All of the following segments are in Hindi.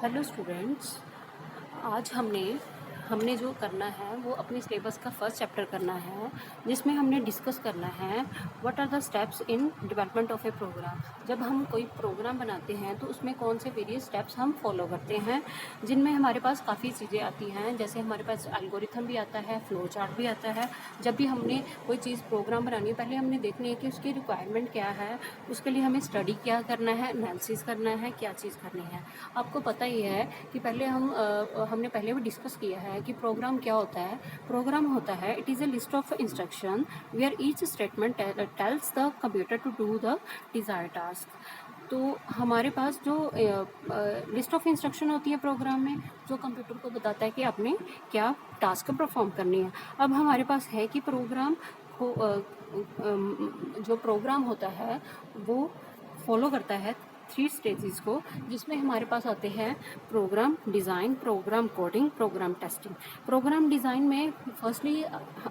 Hello students. आज हमने जो करना है वो अपनी सिलेबस का फर्स्ट चैप्टर करना है, जिसमें हमने डिस्कस करना है what are the steps in development of a program. जब हम कोई प्रोग्राम बनाते हैं तो उसमें कौन से वेरियस स्टेप्स हम फॉलो करते हैं, जिनमें हमारे पास काफ़ी चीज़ें आती हैं। जैसे हमारे पास एल्गोरिथम भी आता है, फ्लो चार्ट भी आता है। जब भी हमने कोई चीज़ प्रोग्राम बनानी है, पहले हमने देखनी है कि उसकी रिक्वायरमेंट क्या है, उसके लिए हमें स्टडी क्या करना है, एनालिसिस करना है, क्या चीज़ करनी है। आपको पता ही है कि पहले हमने पहले भी डिस्कस किया है कि प्रोग्राम क्या होता है। प्रोग्राम होता है, it is a list of instruction where each statement tells the computer to do the desire task. तो हमारे पास जो लिस्ट ऑफ इंस्ट्रक्शन होती है प्रोग्राम में, जो कंप्यूटर को बताता है कि आपने क्या टास्क परफॉर्म करनी है। अब हमारे पास है कि प्रोग्राम को जो प्रोग्राम होता है वो फॉलो करता है 3 स्टेजेस को, जिसमें हमारे पास आते हैं program design, program coding, program testing. Program design में फर्स्टली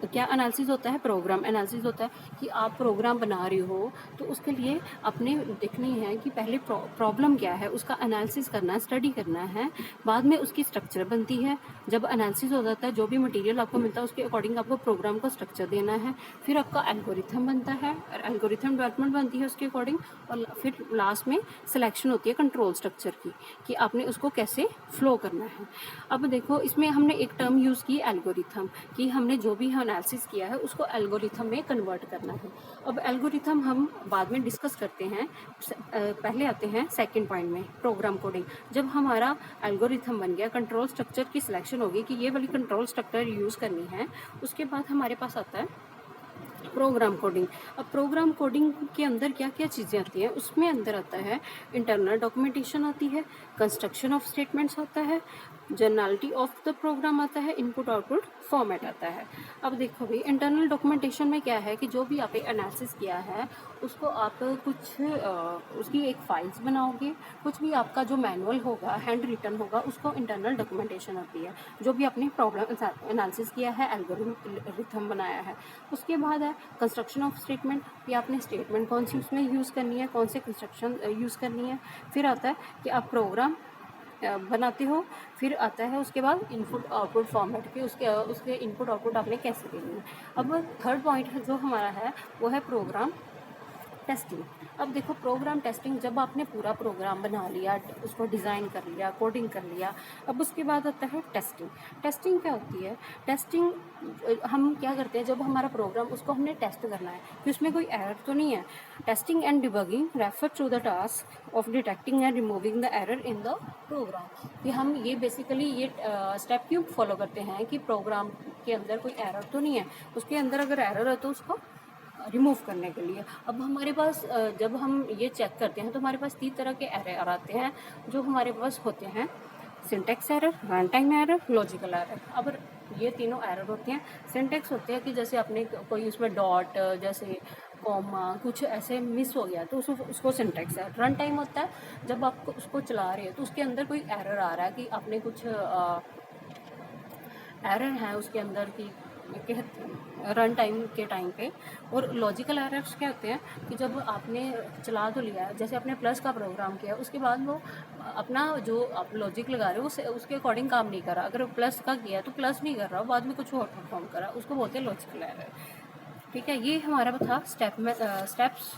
क्या एनालिसिस होता है, प्रोग्राम एनालिसिस होता है कि आप प्रोग्राम बना रहे हो तो उसके लिए अपने देखनी है कि पहले प्रॉब्लम क्या है, उसका एनालिसिस करना है, स्टडी करना है। बाद में उसकी स्ट्रक्चर बनती है। जब एनालिसिस हो जाता है, जो भी मटेरियल आपको मिलता है उसके अकॉर्डिंग आपको प्रोग्राम को स्ट्रक्चर देना है। फिर आपका एल्गोरिथम बनता है और एल्गोरिथम डेवलपमेंट बनती है उसके अकॉर्डिंग। और फिर लास्ट में सिलेक्शन होती है कंट्रोल स्ट्रक्चर की, कि आपने उसको कैसे फ्लो करना है। अब देखो, इसमें हमने एक टर्म यूज़ की एल्गोरिथम, कि हमने जो भी एनालिसिस किया है उसको एल्गोरिथम में कन्वर्ट करना है। अब एल्गोरिथम हम बाद में डिस्कस करते हैं। पहले आते हैं सेकंड पॉइंट में, प्रोग्राम कोडिंग। जब हमारा एल्गोरिथम बन गया, कंट्रोल स्ट्रक्चर की सिलेक्शन होगी कि ये वाली कंट्रोल स्ट्रक्चर यूज़ करनी है, उसके बाद हमारे पास आता है प्रोग्राम कोडिंग। अब प्रोग्राम कोडिंग के अंदर क्या क्या चीज़ें आती हैं, उसमें अंदर आता है इंटरनल डॉक्यूमेंटेशन आती है, कंस्ट्रक्शन ऑफ स्टेटमेंट्स आता है, जर्नलिटी ऑफ द प्रोग्राम आता है, इनपुट आउटपुट फॉर्मेट आता है। अब देखो भाई, इंटरनल डॉक्यूमेंटेशन में क्या है कि जो भी आपने एनालिसिस किया है उसको आप कुछ उसकी एक फाइल्स बनाओगे। कुछ भी आपका जो मैनुअल होगा, हैंड रिटन होगा, उसको इंटरनल डॉक्यूमेंटेशन आती है। जो भी आपने प्रॉब्लम एनालिसिस किया है, एल्गोरिथम बनाया है। उसके बाद है कंस्ट्रक्शन ऑफ स्टेटमेंट, कि आपने स्टेटमेंट कौन सी उसमें यूज़ करनी है, कौन से कंस्ट्रक्शन यूज़ करनी है। फिर आता है कि आप प्रोग्राम बनाते हो। फिर आता है उसके बाद इनपुट आउटपुट फॉर्मेट, कि उसके उसके इनपुट आउटपुट आपने कैसे देनी है। अब थर्ड पॉइंट जो हमारा है वो है प्रोग्राम टेस्टिंग। अब देखो, प्रोग्राम टेस्टिंग, जब आपने पूरा प्रोग्राम बना लिया, उसको डिज़ाइन कर लिया, कोडिंग कर लिया, अब उसके बाद आता है टेस्टिंग। टेस्टिंग क्या होती है? टेस्टिंग हम क्या करते हैं, जब हमारा प्रोग्राम, उसको हमने टेस्ट करना है कि उसमें कोई एरर तो नहीं है। Testing and debugging refer to the task of detecting and removing the error in the program. कि हम ये बेसिकली ये स्टेप क्यों फॉलो करते हैं कि प्रोग्राम के अंदर कोई एरर तो नहीं है, उसके अंदर अगर एरर है तो उसको रिमूव करने के लिए। अब हमारे पास जब हम ये चेक करते हैं तो हमारे पास 3 तरह के एरर आते हैं जो हमारे पास होते हैं: syntax error, run time error, logical error. अब ये तीनों एरर होते हैं। सिंटैक्स होते हैं कि जैसे आपने कोई उसमें डॉट, जैसे कॉमा, कुछ ऐसे मिस हो गया तो उसको सिंटैक्स है। रन टाइम होता है जब आप उसको चला रहे हो तो उसके अंदर कोई एरर आ रहा है कि आपने कुछ एरर है उसके अंदर की रन टाइम के टाइम पे। और लॉजिकल एरर्स क्या होते हैं कि जब आपने चला तो लिया है, जैसे आपने प्लस का प्रोग्राम किया, उसके बाद वो अपना जो आप लॉजिक लगा रहे हो उसके अकॉर्डिंग काम नहीं कर रहा। अगर प्लस का किया तो प्लस नहीं कर रहा, बाद में कुछ और परफॉर्म कर रहा, उसको बोलते हैं लॉजिकल एरर। ठीक है, ये हमारा था steps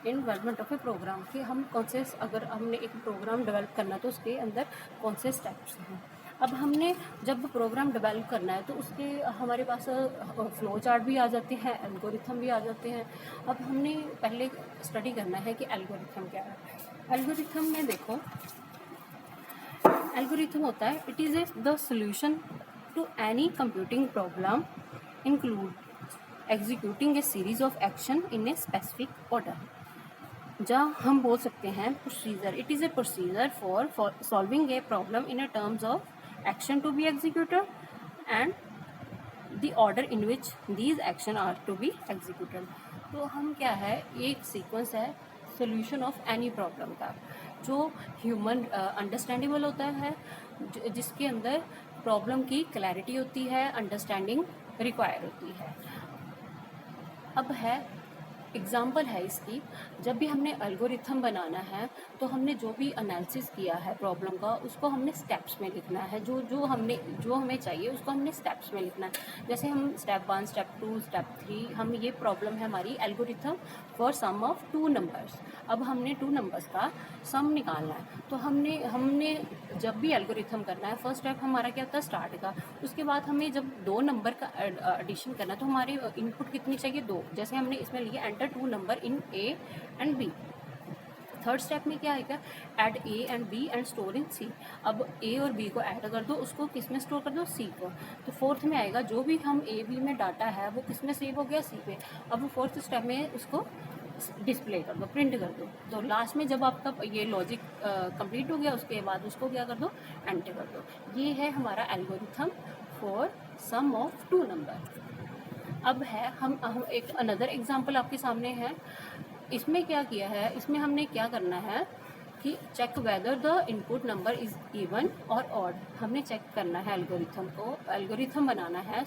in development of a program, कि हम कौन से, अगर हमने एक प्रोग्राम डेवलप करना है तो उसके अंदर कौन से स्टेप्स हैं। अब हमने जब प्रोग्राम डेवलप करना है तो उसके हमारे पास फ्लो चार्ट भी आ जाते हैं, एल्गोरिथम भी आ जाते हैं। अब हमने पहले स्टडी करना है कि एल्गोरिथम क्या है। एल्गोरिथम में देखो, एल्गोरिथम होता है, it is a the solution to any computing problem include executing a series of action in a specific order. जहाँ हम बोल सकते हैं procedure, it is a procedure for solving a problem in a terms of action to be executed and the order in which these action are to be executed. तो हम क्या है, एक सीक्वेंस है सोल्यूशन ऑफ एनी प्रॉब्लम का, जो ह्यूमन अंडरस्टैंडेबल होता है, जिसके अंदर प्रॉब्लम की क्लैरिटी होती है, अंडरस्टैंडिंग रिक्वायर होती है। अब है एग्जाम्पल है इसकी, जब भी हमने एल्गोरिथम बनाना है तो हमने जो भी एनालिसिस किया है प्रॉब्लम का उसको हमने स्टेप्स में लिखना है, जो हमें चाहिए उसको हमने स्टेप्स में लिखना है। जैसे हम स्टेप 1, स्टेप 2, स्टेप 3, हम ये प्रॉब्लम है हमारी algorithm for sum of 2 numbers. अब हमने 2 नंबर्स का सम निकालना है, तो हमने जब भी एल्गोरिथम करना है, फर्स्ट स्टेप हमारा क्या होता है, स्टार्ट का। उसके बाद हमें जब 2 नंबर का एडिशन करना है तो हमारी इनपुट कितनी चाहिए, 2। जैसे हमने इसमें लिया enter 2 number in A and B. Third step में क्या आएगा, add A and B and store in C. अब ए और बी को ऐड कर दो, उसको किस में स्टोर कर दो, सी को। तो फोर्थ में आएगा जो भी हम ए बी में डाटा है वो किस में सेव हो गया, सी पे। अब फोर्थ स्टेप में उसको डिस्प्ले कर दो, प्रिंट कर दो। तो लास्ट में जब आपका ये लॉजिक कंप्लीट हो गया उसके बाद उसको क्या कर दो, एंटर कर दो। ये है हमारा algorithm for sum of 2 number. अब है हम एक अनदर एग्जांपल आपके सामने है। इसमें क्या किया है, इसमें हमने क्या करना है कि check whether the input number is even और ऑड। हमने चेक करना है एल्गोरिथम बनाना है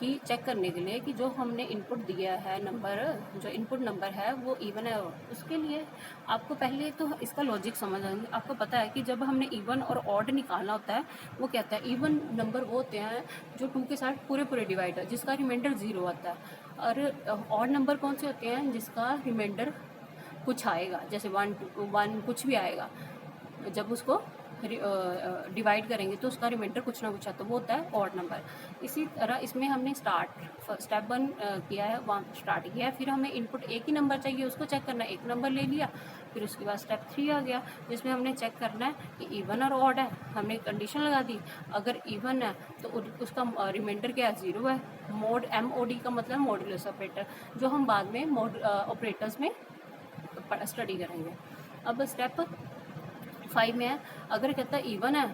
कि चेक करने के लिए कि जो हमने इनपुट दिया है नंबर, जो इनपुट नंबर है वो इवन है। उसके लिए आपको पहले तो इसका लॉजिक समझ आएंगे। आपको पता है कि जब हमने इवन और ऑड निकालना होता है वो क्या होता है, इवन नंबर वो होते हैं जो 2 के साथ पूरे डिवाइड है, जिसका रिमाइंडर 0 आता है। और ऑड नंबर कौन से होते हैं, जिसका रिमाइंडर कुछ आएगा, जैसे 1 2 1 कुछ भी आएगा, जब उसको डिवाइड करेंगे तो उसका रिमाइंडर कुछ ना कुछ आता है, वो होता है ऑड नंबर। इसी तरह इसमें हमने स्टेप 1 किया है, वहाँ स्टार्ट किया है। फिर हमें इनपुट एक ही नंबर चाहिए, उसको चेक करना है, एक नंबर ले लिया। फिर उसके बाद स्टेप 3 आ गया, जिसमें हमने चेक करना है कि इवन और ऑड है। हमने कंडीशन लगा दी, अगर इवन है तो उसका रिमाइंडर क्या है, 0 है। मोड MOD का मतलब मॉडुलस ऑपरेटर, जो हम बाद में ऑपरेटर्स में स्टडी करेंगे। अब स्टेप 5 में है, अगर कहता है इवन है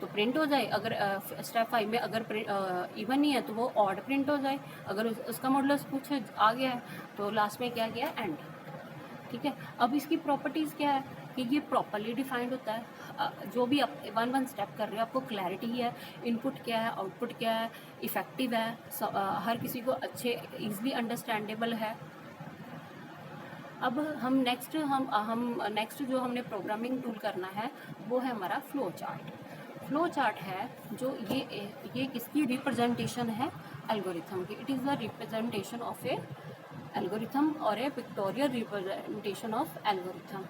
तो प्रिंट हो जाए। अगर स्टेप 5 में अगर इवन नहीं है तो वो ऑड प्रिंट हो जाए। अगर उसका मॉडुलस कुछ आ गया है तो लास्ट में क्या गया, एंड। ठीक है। अब इसकी प्रॉपर्टीज़ क्या है कि ये प्रॉपरली डिफाइंड होता है। जो भी आप 1 स्टेप कर रहे हो आपको क्लैरिटी है, इनपुट क्या है, आउटपुट क्या है, इफ़ेक्टिव है, हर किसी को अच्छे ईजिली अंडरस्टैंडेबल है। अब हम नेक्स्ट जो हमने प्रोग्रामिंग टूल करना है वो है हमारा फ्लो चार्ट है, जो ये किसकी रिप्रेजेंटेशन है, एल्गोरिथम की। It is the representation of A algorithm और ए पिक्टोरियल रिप्रेजेंटेशन ऑफ एल्गोरिथम।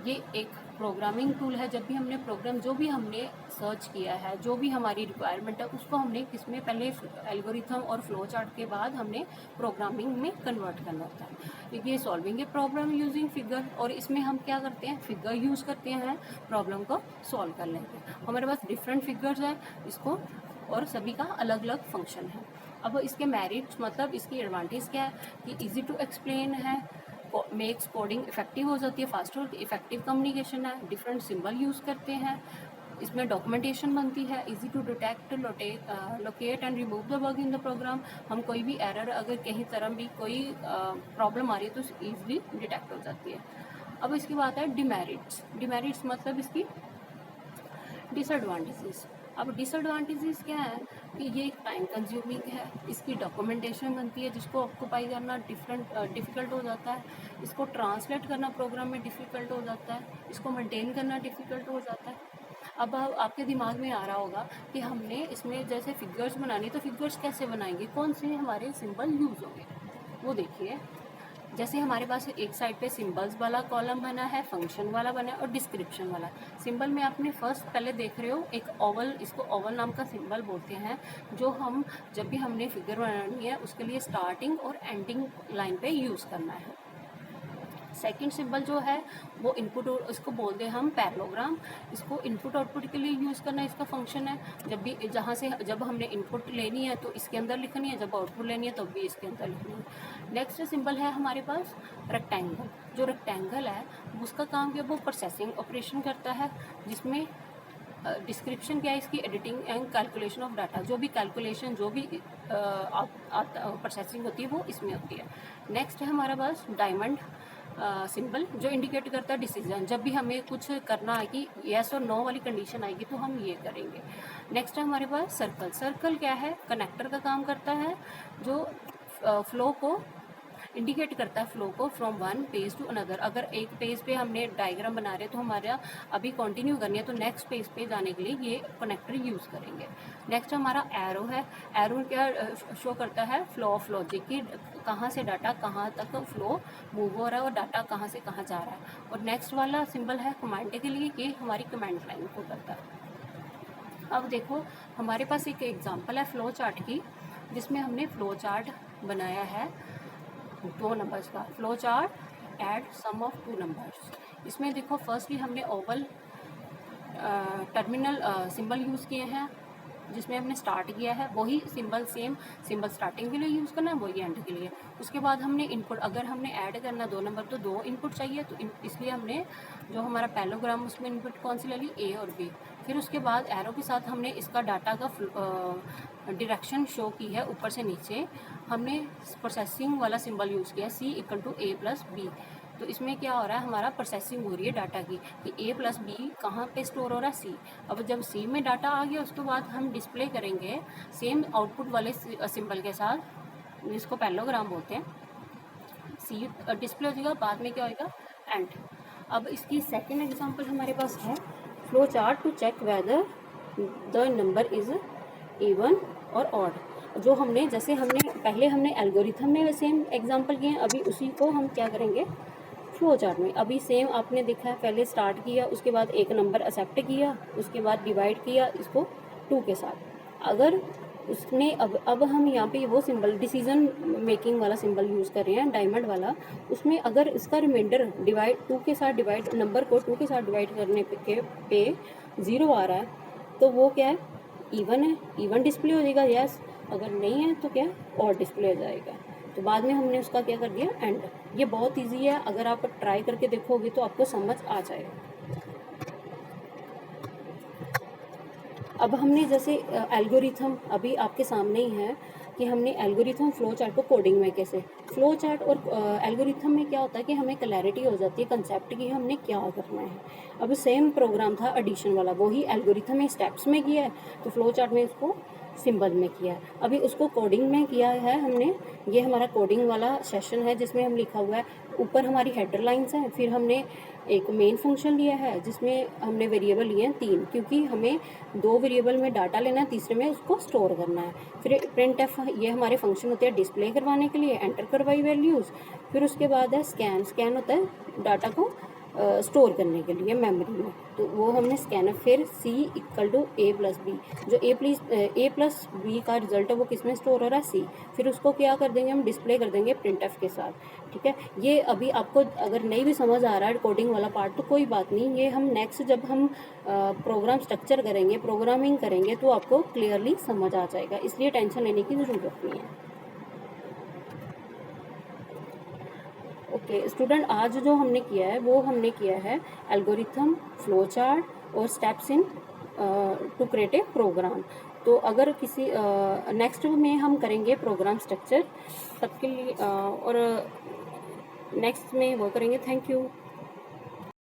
ये एक प्रोग्रामिंग टूल है। जब भी हमने जो भी हमने सर्च किया है, जो भी हमारी रिक्वायरमेंट है, उसको हमने किसमें, पहले एल्गोरिथम और फ्लो चार्ट के बाद हमने प्रोग्रामिंग में कन्वर्ट करना होता है। ये solving a problem using figure, और इसमें हम क्या करते हैं, फिगर यूज़ करते हैं प्रॉब्लम को सॉल्व कर लेंगे। हमारे पास डिफरेंट फिगर्स हैं इसको, और सभी का अलग अलग फंक्शन है। अब इसके मेरिट्स मतलब इसकी एडवांटेज क्या है कि इजी टू एक्सप्लेन है, मेक्स कोडिंग इफेक्टिव हो जाती है, फास्ट और इफेक्टिव कम्युनिकेशन है, डिफरेंट सिंबल यूज़ करते हैं, इसमें डॉक्यूमेंटेशन बनती है, easy to detect, locate and remove the bug in the program. हम कोई भी एरर अगर कहीं तरह भी कोई प्रॉब्लम आ रही है तो ईजिली डिटेक्ट हो जाती है। अब इसकी बात है डिमेरिट्स मतलब इसकी डिसएडवांटेजेस। अब डिसएडवांटेजेस क्या है कि ये टाइम कंज्यूमिंग है, इसकी डॉक्यूमेंटेशन बनती है जिसको ऑक्यूपाई करना डिफ़िकल्ट हो जाता है, इसको ट्रांसलेट करना प्रोग्राम में डिफ़िकल्ट हो जाता है, इसको मेंटेन करना डिफ़िकल्ट हो जाता है। अब आपके दिमाग में आ रहा होगा कि हमने इसमें जैसे फिगर्स बनानी, तो फिगर्स कैसे बनाएंगे, कौन से हमारे सिंबल यूज़ होंगे, वो देखिए। जैसे हमारे पास एक साइड पे सिंबल्स वाला कॉलम बना है, फंक्शन वाला बना है और डिस्क्रिप्शन वाला। सिंबल में आपने फर्स्ट पहले देख रहे हो एक ओवल, इसको ओवल नाम का सिंबल बोलते हैं, जो हम जब भी हमने फिगर बनानी है उसके लिए स्टार्टिंग और एंडिंग लाइन पे यूज़ करना है। सेकंड सिंबल जो है वो इनपुट, इसको बोलते हैं हम पैरेललोग्राम। इसको इनपुट आउटपुट के लिए यूज़ करना इसका फंक्शन है। जब हमने इनपुट लेनी है तो इसके अंदर लिखनी है, जब आउटपुट लेनी है तब भी इसके अंदर लिखनी है। नेक्स्ट सिंबल है हमारे पास रेक्टेंगल। जो रेक्टेंगल है उसका काम क्या, वो प्रोसेसिंग ऑपरेशन करता है, जिसमें डिस्क्रिप्शन क्या है इसकी, editing and calculation of data. जो भी कैलकुलेशन, जो भी प्रोसेसिंग होती है वो इसमें होती है। नेक्स्ट है हमारे पास डायमंड सिंबल, जो इंडिकेट करता है डिसीजन। जब भी हमें कुछ करना है कि येस और नो वाली कंडीशन आएगी तो हम ये करेंगे। नेक्स्ट है हमारे पास सर्कल क्या है, कनेक्टर का काम करता है, जो फ्लो को इंडिकेट करता है फ्लो को from one page to another. अगर एक पेज पे हमने डायग्राम बना रहे हैं तो हमारा अभी कंटिन्यू करनी है तो नेक्स्ट पेज पे जाने के लिए ये कनेक्टर यूज़ करेंगे। नेक्स्ट हमारा एरो है। एरो क्या शो करता है, फ्लो ऑफ लॉजिक की कहाँ से डाटा कहाँ तक फ्लो मूव हो रहा है और डाटा कहाँ से कहाँ जा रहा है। और नेक्स्ट वाला सिंबल है कमांड के लिए, ये हमारी कमांड लाइन को करता है। अब देखो हमारे पास एक एग्जांपल है फ्लो चार्ट की, जिसमें हमने फ्लो चार्ट बनाया है 2 नंबर्स का। Flow chart add sum of 2 numbers. इसमें देखो फर्स्टली हमने ओवल टर्मिनल सिंबल यूज़ किए हैं, जिसमें हमने स्टार्ट किया है वही सिंबल, सेम सिंबल स्टार्टिंग के लिए यूज़ करना है, वही एंड के लिए। उसके बाद हमने इनपुट, अगर हमने ऐड करना 2 नंबर तो 2 इनपुट चाहिए, तो इसलिए हमने जो हमारा पैलोग्राम उसमें इनपुट कौन सी ले ली, ए और बी। फिर उसके बाद एरो के साथ हमने इसका डाटा का डायरेक्शन शो की है ऊपर से नीचे। हमने प्रोसेसिंग वाला सिंबल यूज़ किया C = A+B। तो इसमें क्या हो रहा है, हमारा प्रोसेसिंग हो रही है डाटा की कि A+B कहाँ पे स्टोर हो रहा है, C। अब जब C में डाटा आ गया उसके बाद हम डिस्प्ले करेंगे सेम आउटपुट वाले सिंबल के साथ, जिसको पैलोग्राम बोलते हैं। C डिस्प्ले हो जाएगा, बाद में क्या होगा, एंड। अब इसकी सेकेंड एग्जांपल हमारे पास है flow chart to check whether the number is even और ऑड। जो हमने जैसे हमने पहले हमने एल्गोरिथम में सेम एग्जांपल किए हैं, अभी उसी को हम क्या करेंगे फ्लो चार्ट में। अभी सेम आपने देखा है, पहले स्टार्ट किया, उसके बाद एक नंबर एक्सेप्ट किया, उसके बाद डिवाइड किया इसको 2 के साथ। अगर उसने अब हम यहाँ पे वो सिंबल डिसीजन मेकिंग वाला सिंबल यूज़ कर रहे हैं, डायमंड वाला। उसमें अगर इसका रिमाइंडर डिवाइड 2 के साथ डिवाइड, नंबर को 2 के साथ डिवाइड करने पे 0 आ रहा है, तो वो क्या है, इवन है, इवन डिस्प्ले हो जाएगा, यस। अगर नहीं है तो क्या, और डिस्प्ले हो जाएगा। तो बाद में हमने उसका क्या कर दिया, एंड। ये बहुत इजी है, अगर आप ट्राई करके देखोगे तो आपको समझ आ जाएगा। अब हमने जैसे एल्गोरिथम अभी आपके सामने ही है कि हमने एल्गोरिथम फ्लो चार्ट को कोडिंग में कैसे, फ्लो चार्ट और एल्गोरिथम में क्या होता है कि हमें क्लैरिटी हो जाती है कंसेप्ट की हमने क्या करना है। अब सेम प्रोग्राम था एडिशन वाला, वही एल्गोरिथम में स्टेप्स में किया है, तो फ्लो चार्ट में इसको सिंबल में किया है। अभी उसको कोडिंग में किया है हमने। ये हमारा कोडिंग वाला सेशन है जिसमें हम लिखा हुआ है, ऊपर हमारी हेडर लाइंस हैं, फिर हमने एक मेन फंक्शन लिया है जिसमें हमने वेरिएबल लिए हैं 3, क्योंकि हमें 2 वेरिएबल में डाटा लेना है, तीसरे में उसको स्टोर करना है। फिर printf, ये हमारे फंक्शन होते हैं डिस्प्ले करवाने के लिए, एंटर करवाई वैल्यूज़। फिर उसके बाद है स्कैन, स्कैन होता है डाटा को स्टोर करने के लिए मेमोरी में, तो वो हमने स्कैनर। फिर C = A+B, जो A+B का रिजल्ट है वो किस में स्टोर हो रहा है, C। फिर उसको क्या कर देंगे, हम डिस्प्ले कर देंगे printf के साथ, ठीक है। ये अभी आपको अगर नहीं भी समझ आ रहा है कोडिंग वाला पार्ट तो कोई बात नहीं, ये हम नेक्स्ट जब हम प्रोग्राम स्ट्रक्चर करेंगे, प्रोग्रामिंग करेंगे तो आपको क्लियरली समझ आ जाएगा, इसलिए टेंशन लेने की ज़रूरत नहीं है। ओके स्टूडेंट, आज जो हमने किया है वो हमने किया है एल्गोरिथम, फ्लो चार्ट और steps in to create a program. तो अगर किसी नेक्स्ट में हम करेंगे प्रोग्राम स्ट्रक्चर, सबके लिए और नेक्स्ट में वो करेंगे। Thank you.